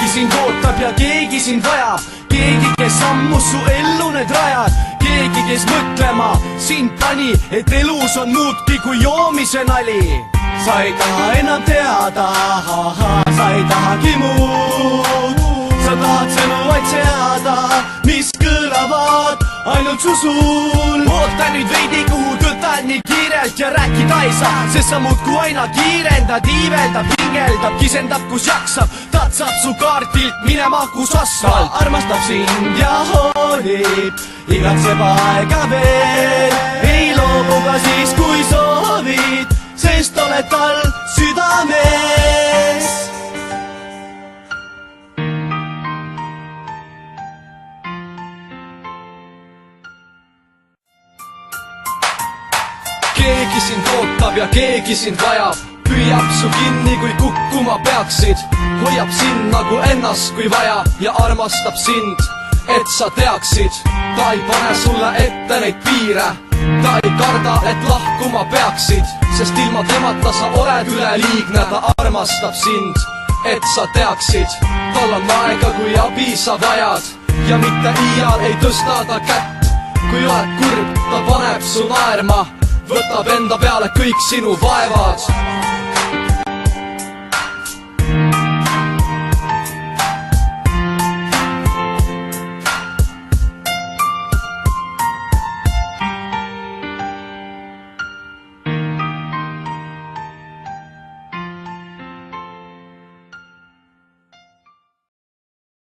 keegi sind ootab ja keegi sind vajab, keegi, kes ammus su ellu need rajad, keegi, kes mõtlema sind pani, et elus on muudki kui joomise nali. Sa ei taha enam teada, sa ei tahagi muud, sa tahad sõnu vaid seada, mis kõlavad ainult su suul. Oota nüüd veidi, kuhu tõtad nii kiirelt ja rääkida ei saa, sest sa muudku aina kiirendad, iiveldab, hingeldab, kisendab kus jaksab, tatsab su kaardilt minema kus asfalt. Armastab sind ja hoolib, igatseb aega veel, ei loobu ka siis kui soovid, sest oled tal südames. Keegi sind ootab ja keegi sind vajab, püüab su kinni, kui kukkuma peaksid, hoiab sind nagu ennast kui vaja ja armastab sind, et sa teaksid. Ta ei pane sulle ette neid piire, ta ei karda, et lahkuma peaksid, sest ilma temata sa oled üleliigne. Ta armastab sind, et sa teaksid, tal on aega, kui abi sa vajad ja mitte iial ei tõsta ta kätt. Kui oled kurb, ta paneb su naerma, võtab enda peale kõik sinu vaevad.